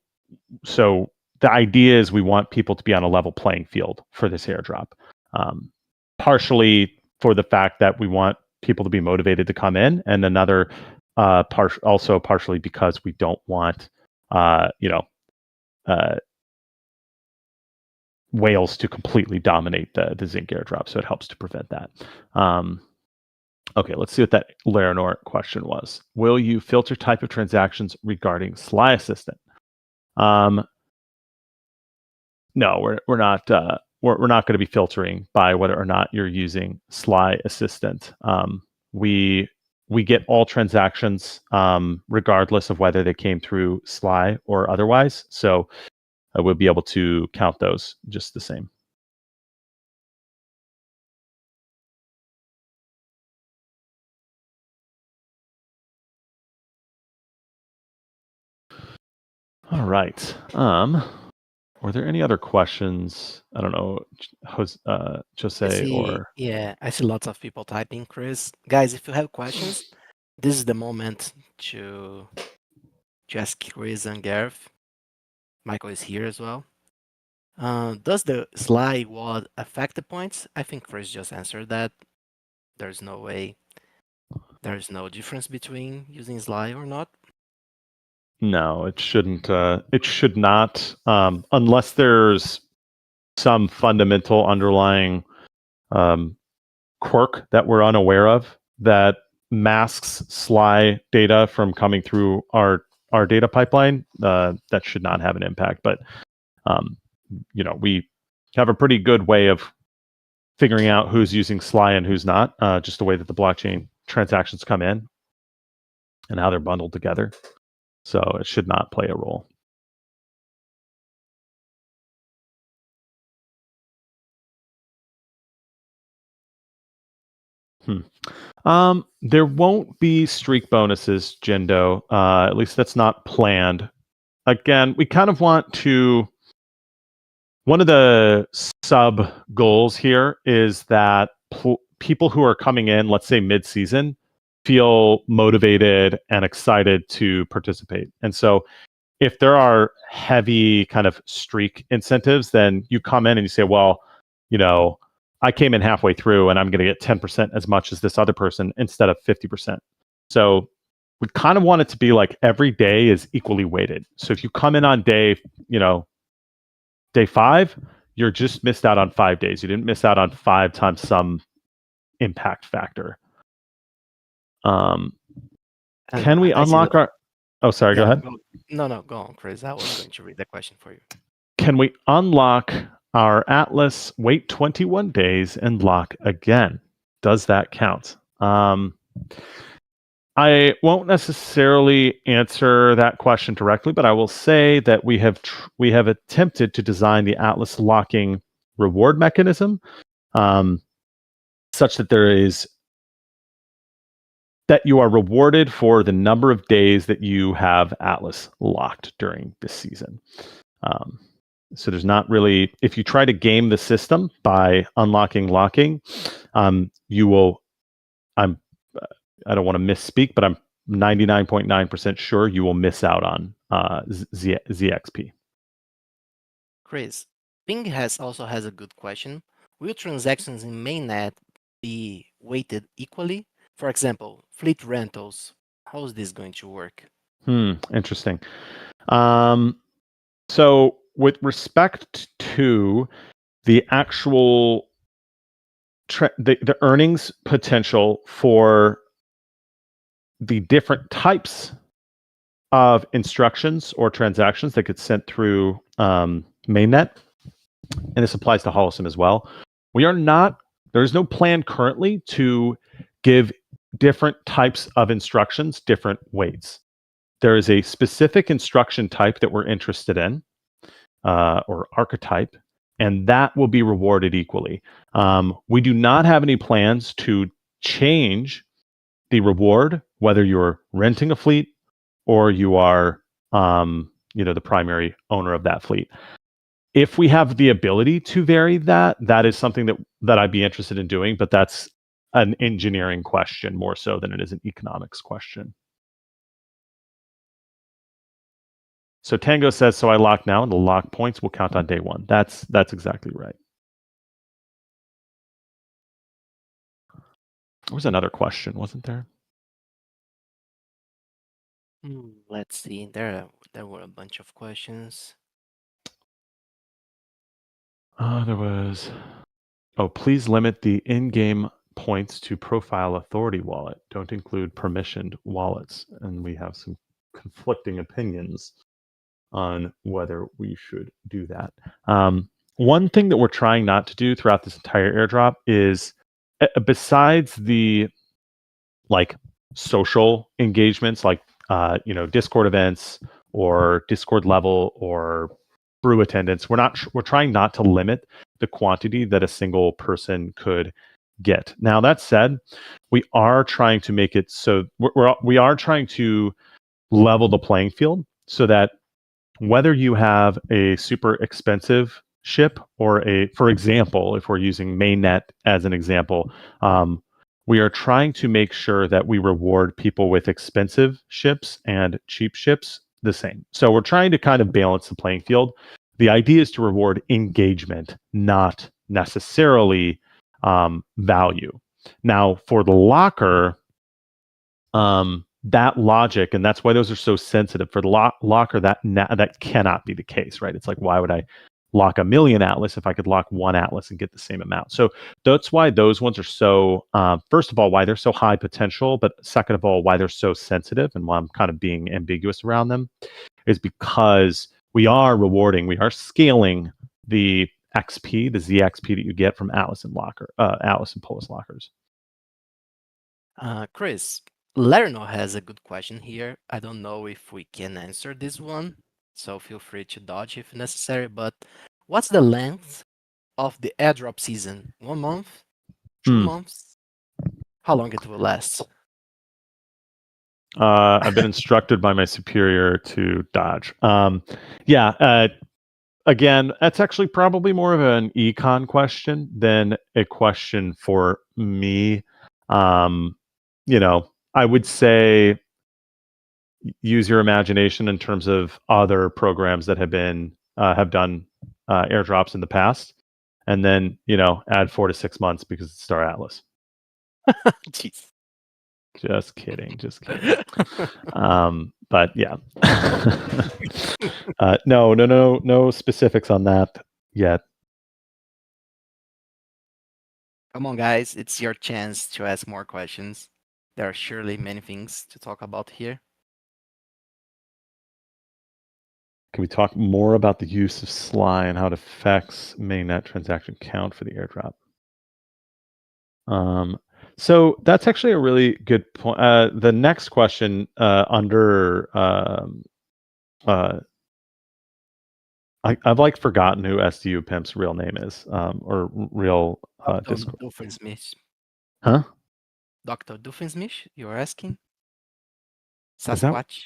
the idea is we want people to be on a level playing field for this airdrop. Partially for the fact that we want people to be motivated to come in, and another also partially because we don't want whales to completely dominate the Zinc airdrop, so it helps to prevent that. Okay, let's see what that Laranor question was. Will you filter type of transactions regarding Sly Assistant? No, we're not going to be filtering by whether or not you're using Sly Assistant. We get all transactions regardless of whether they came through Sly or otherwise. So we'll be able to count those just the same. All right. Were there any other questions? I don't know, Jose or I see lots of people typing, Chris. Guys, if you have questions, this is the moment to ask Chris and Gareth. Michael is here as well. Does the Sly WOD affect the points? I think Chris just answered that. There's no way. There's no difference between using Sly or not. no, it shouldn't. It should not, unless there's some fundamental underlying quirk that we're unaware of that masks Sly data from coming through our data pipeline. That should not have an impact. But we have a pretty good way of figuring out who's using Sly and who's not. Just the way that the blockchain transactions come in and how they're bundled together. So it should not play a role. There won't be streak bonuses, Jendo. At least that's not planned. Again, we kind of want to. One of the sub goals here is that people who are coming in, let's say mid-season, feel motivated and excited to participate. And so if there are heavy kind of streak incentives, then you come in and you say, well, I came in halfway through and I'm going to get 10% as much as this other person instead of 50%. So we kind of want it to be like every day is equally weighted. So if you come in on day 5, you're just missed out on 5 days. You didn't miss out on 5 times some impact factor. Can we unlock our... Oh, sorry, go ahead. No, go on, Chris. I was going to read the question for you. Can we unlock our Atlas, wait 21 days, and lock again? Does that count? I won't necessarily answer that question directly, but I will say that we have attempted to design the Atlas locking reward mechanism such that that you are rewarded for the number of days that you have Atlas locked during this season. So there's not really, if you try to game the system by unlocking locking, you will, I don't want to misspeak, but I'm 99.9% sure you will miss out on ZXP. Chris, Ping also has a good question. Will transactions in mainnet be weighted equally? For example, fleet rentals. How is this going to work? Interesting. So with respect to the actual the earnings potential for the different types of instructions or transactions that get sent through mainnet, and this applies to Holosym as well, there is no plan currently to give different types of instructions different weights. There is a specific instruction type that we're interested in, or archetype, and that will be rewarded equally. We do not have any plans to change the reward, whether you're renting a fleet or you are the primary owner of that fleet. If we have the ability to vary that is something that I'd be interested in doing, but that's an engineering question more so than it is an economics question. So Tango says, so I lock now and the lock points will count on day 1. That's exactly right. There was another question, wasn't there? Let's see. There were a bunch of questions. There was... Oh, please limit the in-game points to Profile Authority wallet. Don't include permissioned wallets. And we have some conflicting opinions on whether we should do that. One thing that we're trying not to do throughout this entire airdrop is, besides the social engagements, Discord events or Discord level or brew attendance, we're trying not to limit the quantity that a single person could get. Now that said, we are trying to make it so we are trying to level the playing field so that whether you have a super expensive ship or for example, if we're using mainnet as an example, we are trying to make sure that we reward people with expensive ships and cheap ships the same. So we're trying to kind of balance the playing field. The idea is to reward engagement, not necessarily value. Now, for the locker, that logic, and that's why those are so sensitive. For the locker, that cannot be the case, right? It's like, why would I lock 1 million Atlas if I could lock 1 Atlas and get the same amount? So that's why those ones are so, first of all, why they're so high potential, but second of all, why they're so sensitive and why I'm kind of being ambiguous around them is because we are scaling the XP, the ZXP that you get from Atlas and Polis lockers. Chris, Lerno has a good question here. I don't know if we can answer this one, so feel free to dodge if necessary. But what's the length of the airdrop season? 1 month? 2 months? How long it will last? I've been instructed by my superior to dodge. Again, that's actually probably more of an econ question than a question for me. I would say use your imagination in terms of other programs that have done airdrops in the past, and then add 4 to 6 months because it's Star Atlas. Jeez. Just kidding. But yeah. No specifics on that yet. Come on, guys. It's your chance to ask more questions. There are surely many things to talk about here. Can we talk more about the use of SLY and how it affects mainnet transaction count for the airdrop? So that's actually a really good point. The next question under I've forgotten who SDU Pimp's real name is, or real Discord. Doofensmith. Huh? Dr. Doofensmith, you're asking? Sasquatch.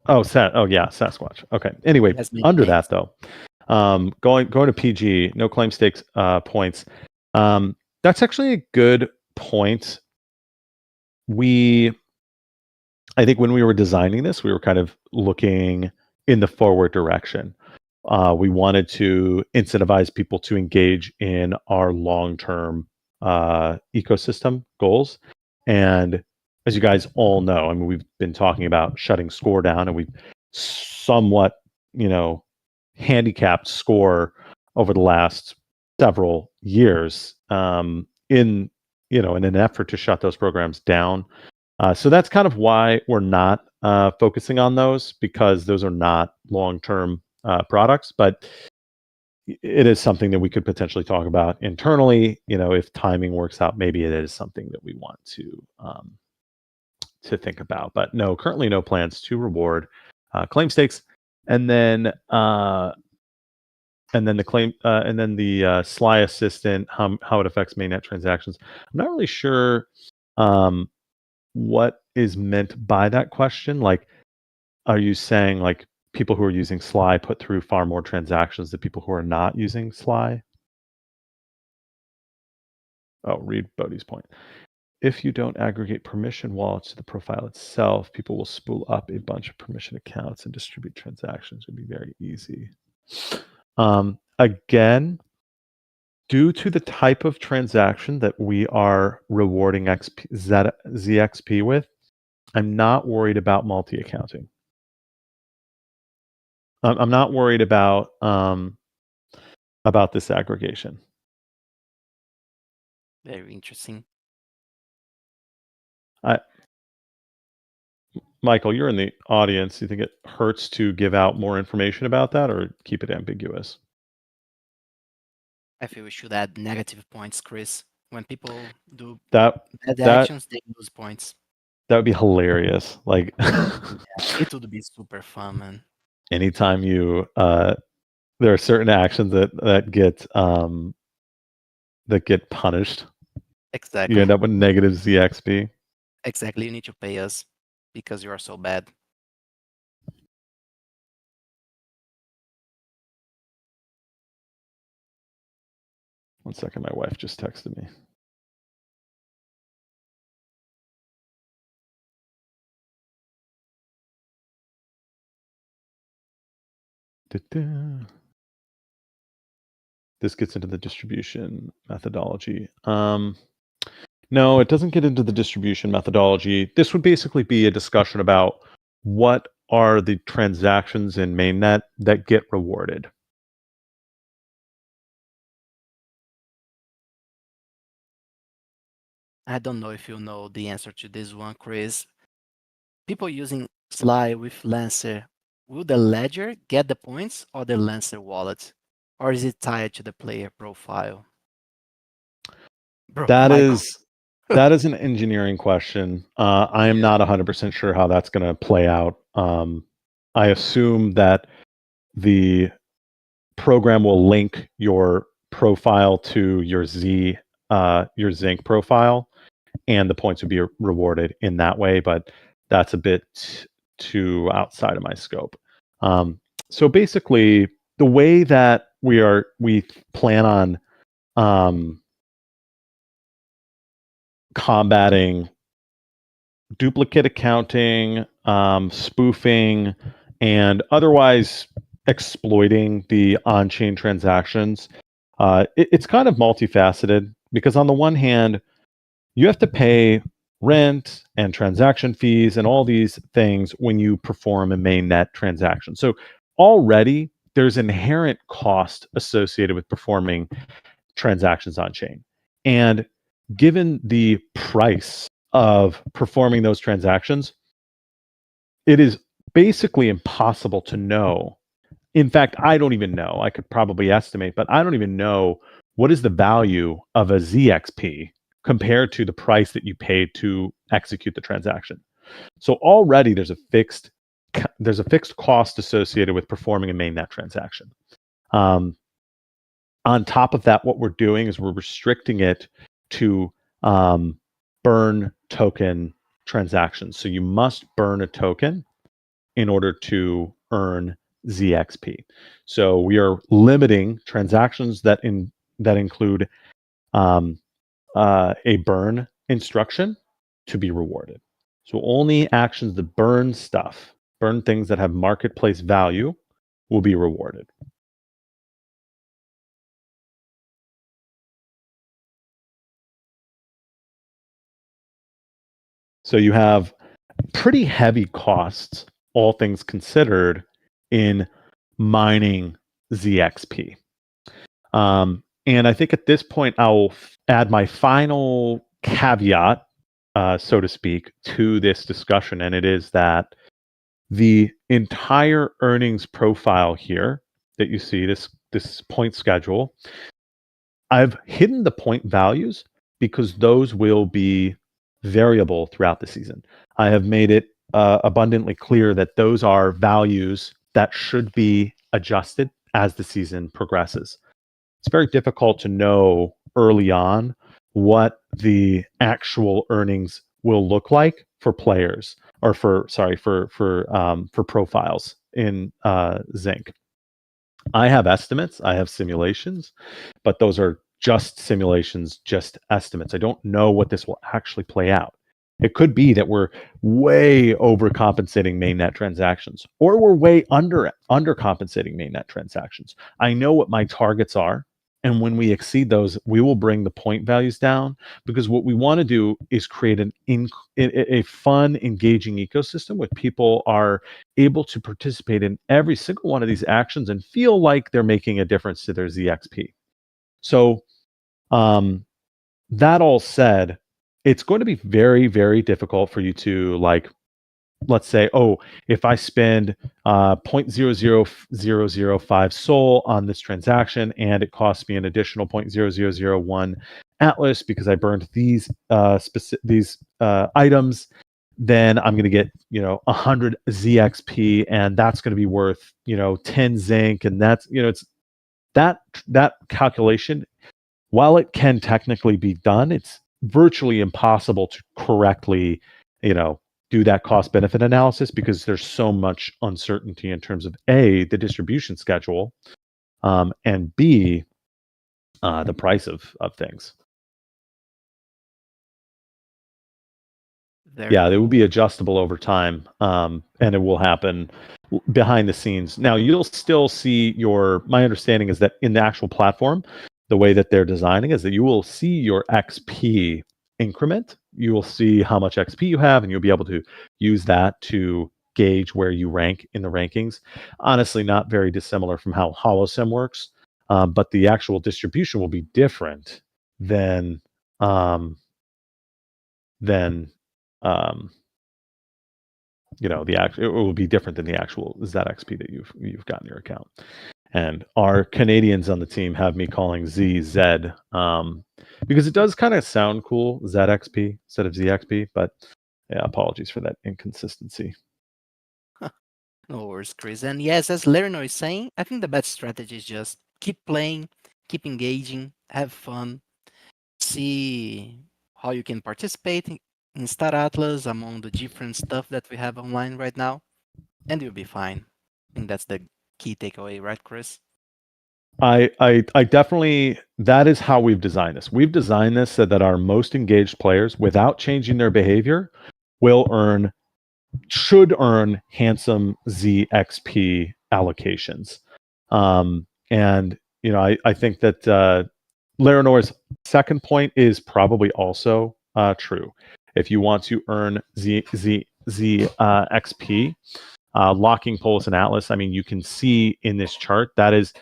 Sasquatch. Okay. Anyway, under that though, going to PG, no claim stakes points. That's actually a good point. I think when we were designing this, we were kind of looking in the forward direction. We wanted to incentivize people to engage in our long-term ecosystem goals. And as you guys all know, I mean, we've been talking about shutting Score down, and we've somewhat, handicapped Score over the last several years in an effort to shut those programs down. So that's kind of why we're not focusing on those, because those are not long-term products, but it is something that we could potentially talk about internally. If timing works out, maybe it is something that we want to think about. But no, currently no plans to reward claim stakes, and then the claim, and then the SLY assistant, how it affects mainnet transactions. I'm not really sure what is meant by that question. Like, are you saying like people who are using SLY put through far more transactions than people who are not using SLY? Oh, read Bodhi's point. If you don't aggregate permission wallets to the profile itself, people will spool up a bunch of permission accounts and distribute transactions. It would be very easy. Again, due to the type of transaction that we are rewarding ZXP with, I'm not worried about multi-accounting. I'm not worried about this aggregation. Very interesting. Michael, you're in the audience. Do you think it hurts to give out more information about that, or keep it ambiguous? I feel we should add negative points, Chris. When people do bad actions, they lose points. That would be hilarious. Like, it would be super fun, man. Anytime you there are certain actions that get punished. Exactly. You end up with negative ZXP. Exactly. You need to pay us because you are so bad. 1 second, my wife just texted me. Da-da. This gets into the distribution methodology. No, it doesn't get into the distribution methodology. This would basically be a discussion about what are the transactions in mainnet that get rewarded. I don't know if you know the answer to this one, Chris. People using Sly with Lancer, will the ledger get the points or the Lancer wallet? Or is it tied to the player profile? Bro, That Michael. is an engineering question. I am not 100% sure how that's going to play out. I assume that the program will link your profile to your Zinc profile, and the points would be rewarded in that way. But that's a bit too outside of my scope. So basically, the way that we plan on combating duplicate accounting, spoofing, and otherwise exploiting the on-chain transactions. It's kind of multifaceted because on the one hand, you have to pay rent and transaction fees and all these things when you perform a mainnet transaction. So already there's inherent cost associated with performing transactions on chain. And given the price of performing those transactions, it is basically impossible to know. In fact, I don't even know. I could probably estimate, but I don't even know what is the value of a ZXP compared to the price that you paid to execute the transaction. So already there's a fixed cost associated with performing a mainnet transaction. On top of that, what we're doing is we're restricting it to burn token transactions. So you must burn a token in order to earn ZXP. So we are limiting transactions that include a burn instruction to be rewarded. So only actions that burn things that have marketplace value, will be rewarded. So you have pretty heavy costs, all things considered, in mining ZXP. And I think at this point, I'll add my final caveat, so to speak, to this discussion. And it is that the entire earnings profile here that you see, this point schedule, I've hidden the point values because those will be variable throughout the season. I have made it abundantly clear that those are values that should be adjusted as the season progresses. It's very difficult to know early on what the actual earnings will look like for players, or for profiles in Zinc. I have estimates, I have simulations, but those are just simulations, just estimates. I don't know what this will actually play out. It could be that we're way overcompensating mainnet transactions, or we're way undercompensating mainnet transactions. I know what my targets are, and when we exceed those, we will bring the point values down, because what we want to do is create a fun, engaging ecosystem where people are able to participate in every single one of these actions and feel like they're making a difference to their ZXP. So that all said, it's going to be very, very difficult for you to, like, let's say, oh, if I spend 0.00005 SOL on this transaction and it costs me an additional 0.0001 Atlas because I burned these items, then I'm going to get 100 ZXP, and that's going to be worth 10 Zinc, and that's it's that calculation. While it can technically be done, it's virtually impossible to correctly do that cost benefit analysis, because there's so much uncertainty in terms of A, the distribution schedule, and B, the price of things. Very Yeah, it will cool. be adjustable over time, and it will happen behind the scenes. Now, you'll still see my understanding is that in the actual platform, the way that they're designing is that you will see your XP increment. You will see how much XP you have, and you'll be able to use that to gauge where you rank in the rankings. Honestly, not very dissimilar from how HoloSim works, but the actual distribution will be different than than um, it will be different than the actual ZXP that you've got in your account. And our Canadians on the team have me calling ZZ because it does kind of sound cool, ZXP instead of ZXP. But yeah, apologies for that inconsistency. No worries, Chris. And yes, as Lerno is saying, I think the best strategy is just keep playing, keep engaging, have fun, see how you can participate in Star Atlas among the different stuff that we have online right now, and you'll be fine. I think that's the key takeaway, right, Chris? I definitely, that is how we've designed this. We've designed this so that our most engaged players, without changing their behavior, should earn handsome ZXP allocations. And I think that Laranor's second point is probably also true. If you want to earn XP, locking Polis and Atlas, I mean, you can see in this chart that is.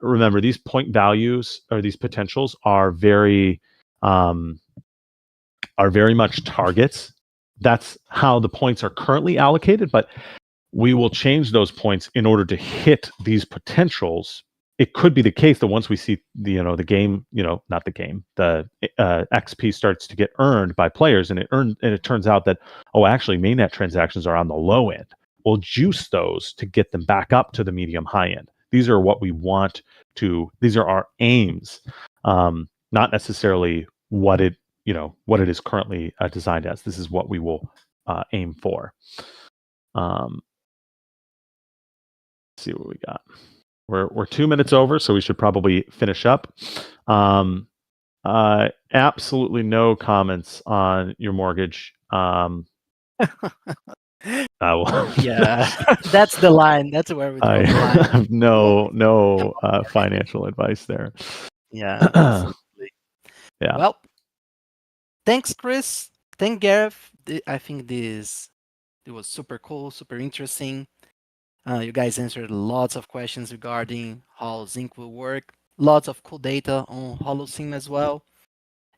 Remember, these point values or these potentials are very much targets. That's how the points are currently allocated, but we will change those points in order to hit these potentials. It could be the case that once we see the XP starts to get earned by players, and it turns out that actually mainnet transactions are on the low end. We'll juice those to get them back up to the medium high end. These are what we want to. These are our aims, not necessarily what it is currently designed as. This is what we will aim for. Let's see what we got. We're 2 minutes over, so we should probably finish up. Absolutely no comments on your mortgage. Yeah, that's the line. That's where we draw the line. have no financial advice there. Yeah, absolutely. Yeah. Well, thanks, Chris. Thank Gareth. I think it was super cool, super interesting. You guys answered lots of questions regarding how Zinc will work. Lots of cool data on HoloSim as well.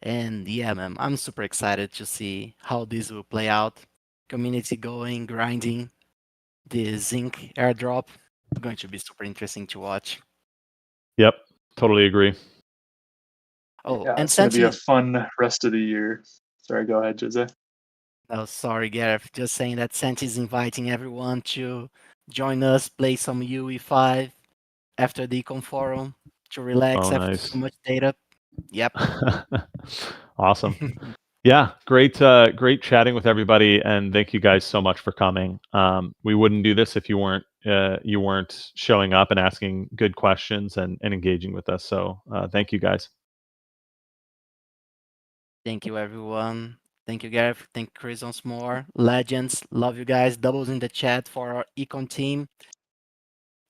And yeah, man, I'm super excited to see how this will play out. Community going, grinding, the Zinc airdrop. It's going to be super interesting to watch. Yep, totally agree. Oh, Yeah, and it's going to be a Santi, fun rest of the year. Sorry, go ahead, Jose. oh, sorry, Gareth. Just saying that Santi's inviting everyone to join us, play some UE5 after the Econ Forum to relax after Nice. so much data. Yep. Awesome. Yeah, great chatting with everybody, and thank you guys so much for coming. We wouldn't do this if you weren't showing up and asking good questions and engaging with us. So thank you guys. Thank you, everyone. Thank you, Gareth. Thank you, Chris once more. Legends, love you guys. Doubles in the chat for our Econ team.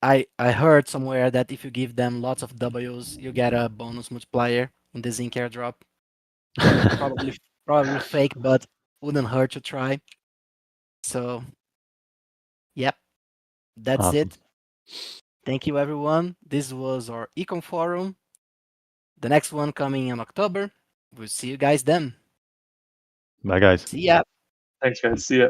I heard somewhere that if you give them lots of W's, you get a bonus multiplier in the Zinc airdrop. Probably fake, but wouldn't hurt to try. So, yep, that's Awesome. it. Thank you, everyone. This was our Econ Forum. The next one coming in October. We'll see you guys then. Bye, guys. See ya. Thanks, guys. See ya.